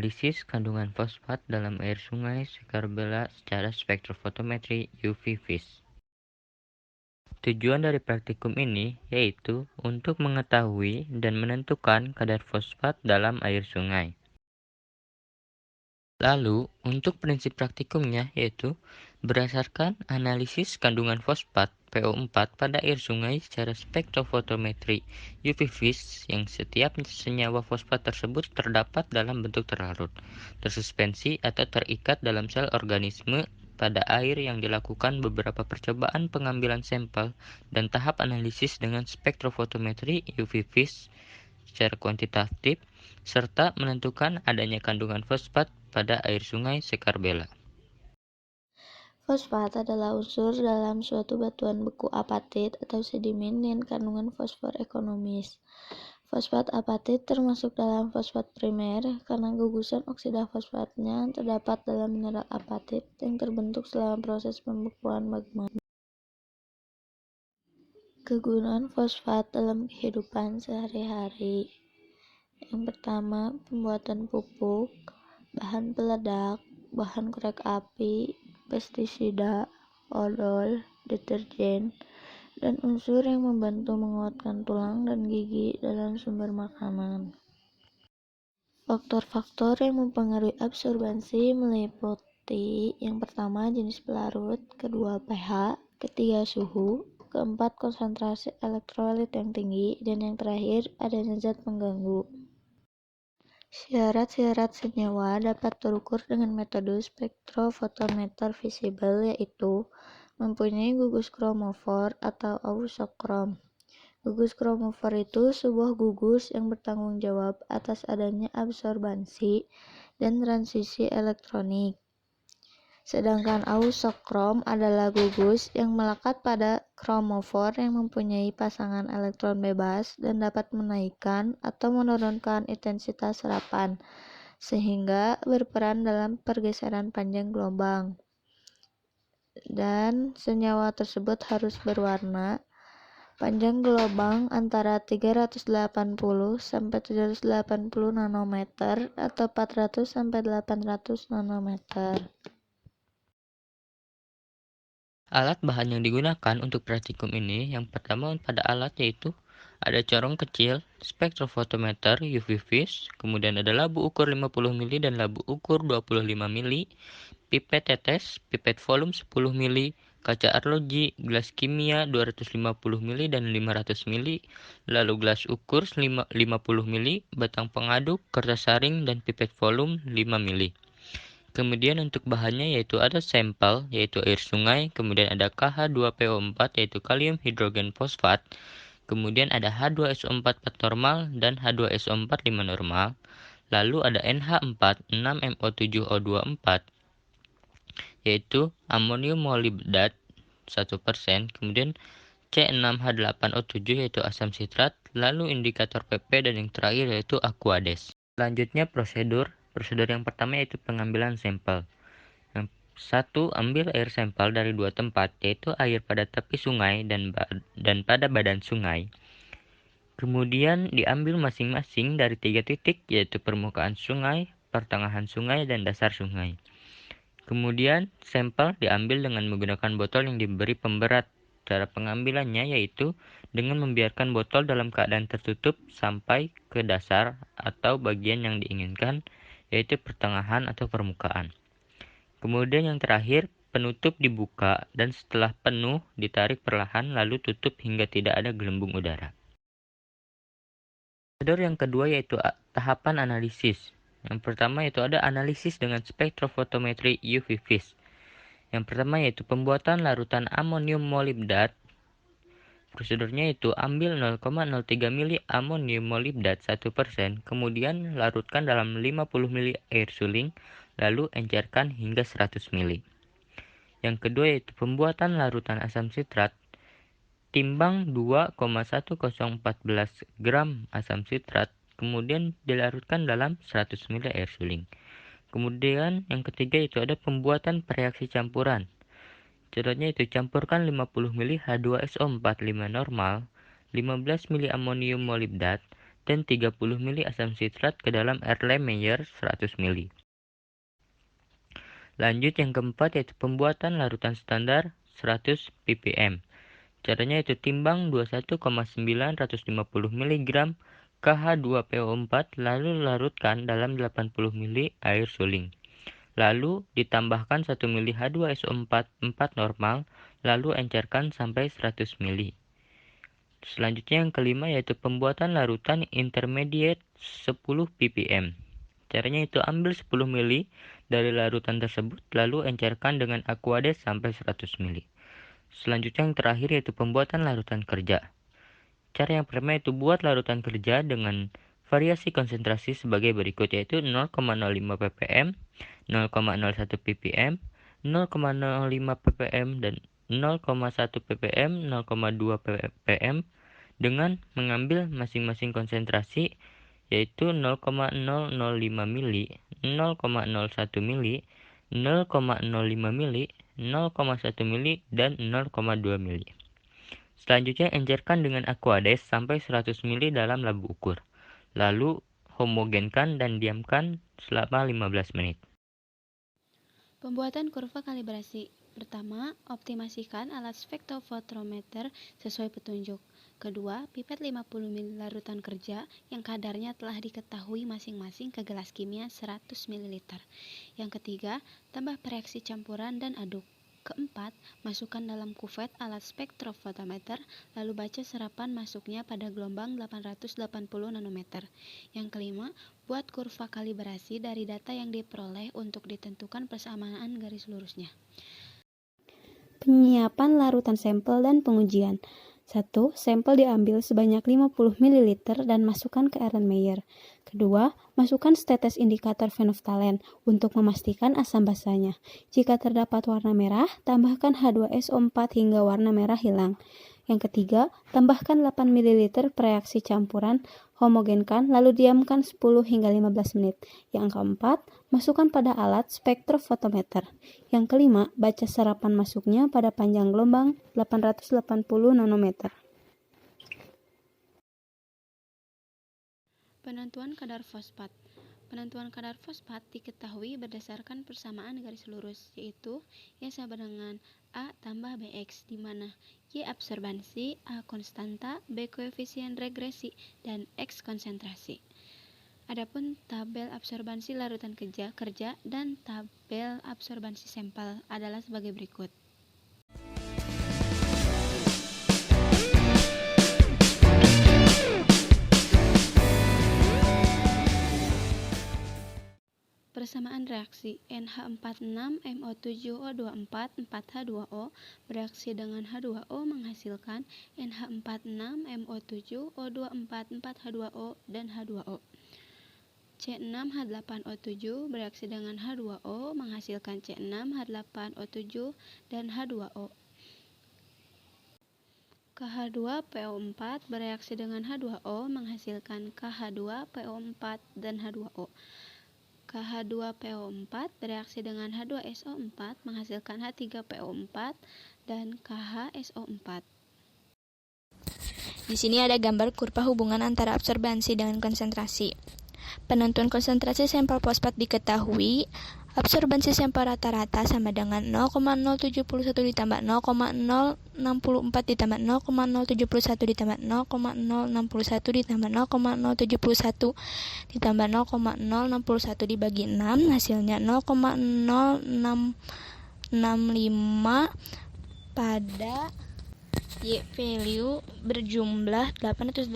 analisis kandungan fosfat dalam air sungai Sekarbela secara spektrofotometri UV-Vis. Tujuan dari praktikum ini yaitu untuk mengetahui dan menentukan kadar fosfat dalam air sungai. Lalu, untuk prinsip praktikumnya yaitu berdasarkan analisis kandungan fosfat PO4 pada air sungai secara spektrofotometri UV-Vis yang setiap senyawa fosfat tersebut terdapat dalam bentuk terlarut, tersuspensi atau terikat dalam sel organisme pada air yang dilakukan beberapa percobaan pengambilan sampel dan tahap analisis dengan spektrofotometri UV-Vis secara kuantitatif, serta menentukan adanya kandungan fosfat pada air sungai Sekarbela. Fosfat adalah unsur dalam suatu batuan beku apatit atau sedimen dengan kandungan fosfor ekonomis. Fosfat apatit termasuk dalam fosfat primer karena gugusan oksida fosfatnya terdapat dalam mineral apatit yang terbentuk selama proses pembekuan magma. Kegunaan fosfat dalam kehidupan sehari-hari. Yang pertama, pembuatan pupuk, bahan peledak, bahan korek api, pestisida, odol, deterjen, dan unsur yang membantu menguatkan tulang dan gigi dalam sumber makanan. Faktor-faktor yang mempengaruhi absorbansi meliputi yang pertama jenis pelarut, kedua pH, ketiga suhu, keempat konsentrasi elektrolit yang tinggi, dan yang terakhir adanya zat pengganggu. Syarat-syarat senyawa dapat terukur dengan metode spektrofotometer visible, yaitu mempunyai gugus kromofor atau ausokrom. Gugus kromofor itu sebuah gugus yang bertanggung jawab atas adanya absorbansi dan transisi elektronik. Sedangkan ausokrom adalah gugus yang melekat pada kromofor yang mempunyai pasangan elektron bebas dan dapat menaikkan atau menurunkan intensitas serapan, sehingga berperan dalam pergeseran panjang gelombang. Dan senyawa tersebut harus berwarna panjang gelombang antara 380 sampai 780 nanometer atau 400 sampai 800 nanometer. Alat bahan yang digunakan untuk praktikum ini yang pertama pada alat yaitu ada corong kecil, spektrofotometer UV-Vis, kemudian ada labu ukur 50 mili dan labu ukur 25 mili, pipet tetes, pipet volume 10 mili, kaca arloji, gelas kimia 250 mili dan 500 mili, lalu gelas ukur 50 mili, batang pengaduk, kertas saring, dan pipet volume 5 mili. Kemudian untuk bahannya yaitu ada sampel yaitu air sungai, kemudian ada KH2PO4 yaitu kalium hidrogen fosfat, kemudian ada H2SO4 4 normal dan H2SO4 5 normal, lalu ada NH4 6MO7O24 yaitu amonium molibdat 1%, kemudian C6H8O7 yaitu asam sitrat, lalu indikator PP, dan yang terakhir yaitu Aquades. Selanjutnya prosedur yang pertama yaitu pengambilan sampel. Yang satu, ambil air sampel dari dua tempat, yaitu air pada tepi sungai dan pada badan sungai. Kemudian diambil masing-masing dari 3 titik, yaitu permukaan sungai, pertengahan sungai, dan dasar sungai. Kemudian sampel diambil dengan menggunakan botol yang diberi pemberat. Cara pengambilannya yaitu dengan membiarkan botol dalam keadaan tertutup sampai ke dasar atau bagian yang diinginkan, yaitu pertengahan atau permukaan. Kemudian yang terakhir, penutup dibuka dan setelah penuh ditarik perlahan lalu tutup hingga tidak ada gelembung udara. Prosedur yang kedua yaitu tahapan analisis. Yang pertama yaitu ada analisis dengan spektrofotometri UV-Vis. Yang pertama yaitu pembuatan larutan amonium molibdat. Prosedurnya itu ambil 0,03 mili amonium molibdat 1%, kemudian larutkan dalam 50 mili air suling, lalu encerkan hingga 100 mili. Yang kedua yaitu pembuatan larutan asam sitrat. Timbang 2,1014 gram asam sitrat, kemudian dilarutkan dalam 100 mili air suling. Kemudian yang ketiga itu ada pembuatan reaksi campuran. Caranya itu campurkan 50 mili H2SO4 5 normal, 15 mili amonium molibdat, dan 30 mili asam sitrat ke dalam Erlenmeyer 100 mili. Lanjut yang keempat yaitu pembuatan larutan standar 100 ppm. Caranya yaitu timbang 21,950 mg KH2PO4 lalu larutkan dalam 80 mili air suling. Lalu ditambahkan 1 mili H2SO4 4 normal, lalu encerkan sampai 100 mili. Selanjutnya yang kelima yaitu pembuatan larutan intermediate 10 ppm. Caranya itu ambil 10 mili dari larutan tersebut lalu encerkan dengan Aquades sampai 100 mili. Selanjutnya yang terakhir yaitu pembuatan larutan kerja. Cara yang pertama itu buat larutan kerja dengan variasi konsentrasi sebagai berikut yaitu 0,05 ppm, 0,01 ppm, 0,05 ppm, dan 0,1 ppm, 0,2 ppm dengan mengambil masing-masing konsentrasi yaitu 0,005 mili, 0,01 mili, 0,05 mili, 0,1 mili, dan 0,2 mili. Selanjutnya encerkan dengan Aquades sampai 100 mili dalam labu ukur. Lalu homogenkan dan diamkan selama 15 menit. Pembuatan kurva kalibrasi. Pertama, optimasikan alat spektrofotometer sesuai petunjuk. Kedua, pipet 50 ml larutan kerja yang kadarnya telah diketahui masing-masing ke gelas kimia 100 ml. Yang ketiga, tambah reaksi campuran dan aduk. Keempat, masukkan dalam kuvet alat spektrofotometer, lalu baca serapan masuknya pada gelombang 880 nanometer. Yang kelima, buat kurva kalibrasi dari data yang diperoleh untuk ditentukan persamaan garis lurusnya. Penyiapan larutan sampel dan pengujian. 1. Sampel diambil sebanyak 50 ml dan masukkan ke Erlenmeyer. Kedua, masukkan setetes indikator fenoftalen untuk memastikan asam basanya. Jika terdapat warna merah, tambahkan H2SO4 hingga warna merah hilang. Yang ketiga, tambahkan 8 ml reaksi campuran, homogenkan, lalu diamkan 10 hingga 15 menit. Yang keempat, masukkan pada alat spektrofotometer. Yang kelima, baca serapan masuknya pada panjang gelombang 880 nanometer. Penentuan kadar fosfat. Penentuan kadar fosfat diketahui berdasarkan persamaan garis lurus, yaitu Y sama dengan A tambah BX, di mana Y absorbansi, A konstanta, B koefisien regresi, dan X konsentrasi. Adapun tabel absorbansi larutan kerja dan tabel absorbansi sampel adalah sebagai berikut. Persamaan reaksi NH46MO7O24 4H2O bereaksi dengan H2O menghasilkan NH46MO7O24 4H2O dan H2O. C6H8O7 bereaksi dengan H2O menghasilkan C6H8O7 dan H2O. KH2PO4 bereaksi dengan H2O menghasilkan KH2PO4 dan H2O. KH2PO4 bereaksi dengan H2SO4 menghasilkan H3PO4 dan KHSO4. Di sini ada gambar kurva hubungan antara absorbansi dengan konsentrasi. Penentuan konsentrasi sampel fosfat diketahui. Absorbansi sampel rata-rata sama dengan 0,071 ditambah 0,064 ditambah 0,071 ditambah 0,061 ditambah 0,071 ditambah 0,061 dibagi 6 hasilnya 0,0665 pada Y value berjumlah 880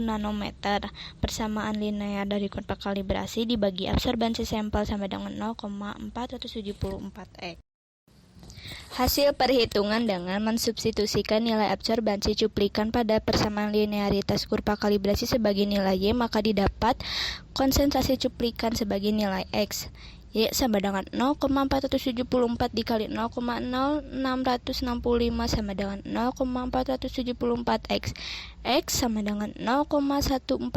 nanometer. Persamaan linear dari kurva kalibrasi dibagi absorbansi sampel sama dengan 0,474 X. Hasil perhitungan dengan mensubstitusikan nilai absorbansi cuplikan pada persamaan linearitas kurva kalibrasi sebagai nilai Y, maka didapat konsentrasi cuplikan sebagai nilai X. Y sama dengan 0,474 dikali 0,0665 sama dengan 0,474 X. X sama dengan 0,1403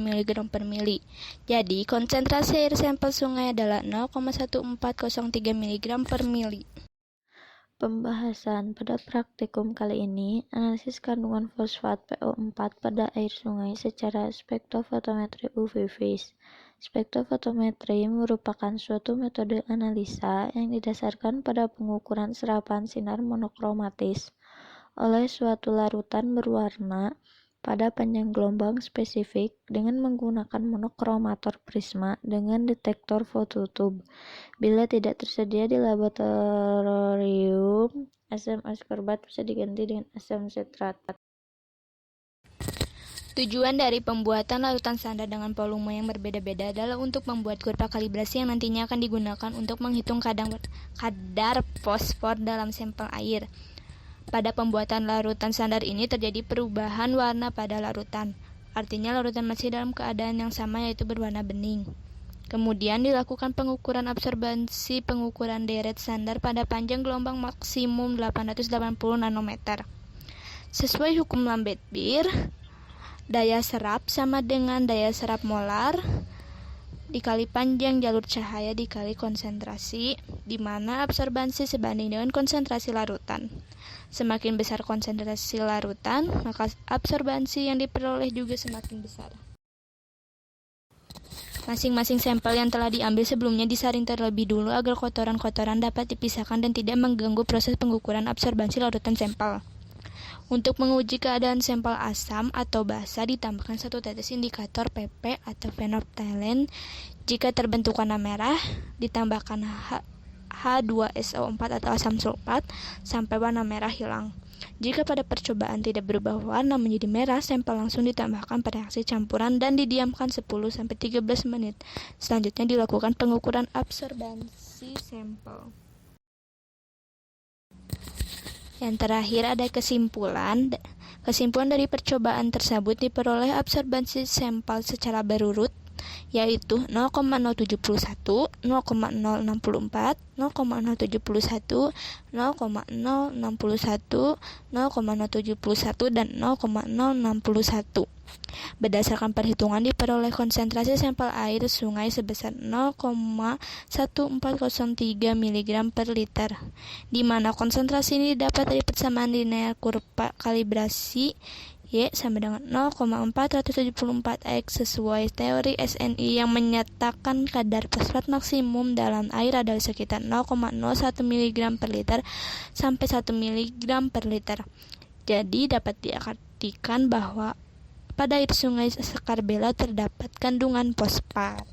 mg per mili. Jadi konsentrasi air sampel sungai adalah 0,1403 mg per mili. Pembahasan pada praktikum kali ini, analisis kandungan fosfat PO4 pada air sungai secara spektrofotometri UV phase. Spektrofotometri merupakan suatu metode analisa yang didasarkan pada pengukuran serapan sinar monokromatis oleh suatu larutan berwarna pada panjang gelombang spesifik dengan menggunakan monokromator prisma dengan detektor fototube. Bila tidak tersedia di laboratorium, asam askorbat bisa diganti dengan asam sitrat. Tujuan dari pembuatan larutan standar dengan volume yang berbeda-beda adalah untuk membuat kurva kalibrasi yang nantinya akan digunakan untuk menghitung kadar fosfor dalam sampel air. Pada pembuatan larutan standar ini terjadi perubahan warna pada larutan. Artinya larutan masih dalam keadaan yang sama, yaitu berwarna bening. Kemudian dilakukan pengukuran absorbansi pengukuran deret standar pada panjang gelombang maksimum 880 nanometer. Sesuai hukum Lambert-Beer, daya serap sama dengan daya serap molar dikali panjang jalur cahaya dikali konsentrasi, di mana absorbansi sebanding dengan konsentrasi larutan. Semakin besar konsentrasi larutan, maka absorbansi yang diperoleh juga semakin besar. Masing-masing sampel yang telah diambil sebelumnya disaring terlebih dulu agar kotoran-kotoran dapat dipisahkan dan tidak mengganggu proses pengukuran absorbansi larutan sampel. Untuk menguji keadaan sampel asam atau basa, ditambahkan 1 tetes indikator PP atau phenolphthalein. Jika terbentuk warna merah, ditambahkan H2SO4 atau asam sulfat sampai warna merah hilang. Jika pada percobaan tidak berubah warna menjadi merah, sampel langsung ditambahkan pada reaksi campuran dan didiamkan 10-13 menit. Selanjutnya dilakukan pengukuran absorbansi sampel. Yang terakhir ada kesimpulan. Kesimpulan dari percobaan tersebut diperoleh absorbansi sampel secara berurut, yaitu 0,071, 0,064, 0,071, 0,061, 0,071, dan 0,061. Berdasarkan perhitungan diperoleh konsentrasi sampel air sungai sebesar 0,1403 mg per liter, di mana konsentrasi ini didapat dari persamaan linear kurva kalibrasi Y sama dengan 0,474x sesuai teori SNI yang menyatakan kadar fosfat maksimum dalam air adalah sekitar 0,01 mg per liter sampai 1 mg per liter. Jadi dapat diartikan bahwa pada air sungai Sekarbela terdapat kandungan fosfat.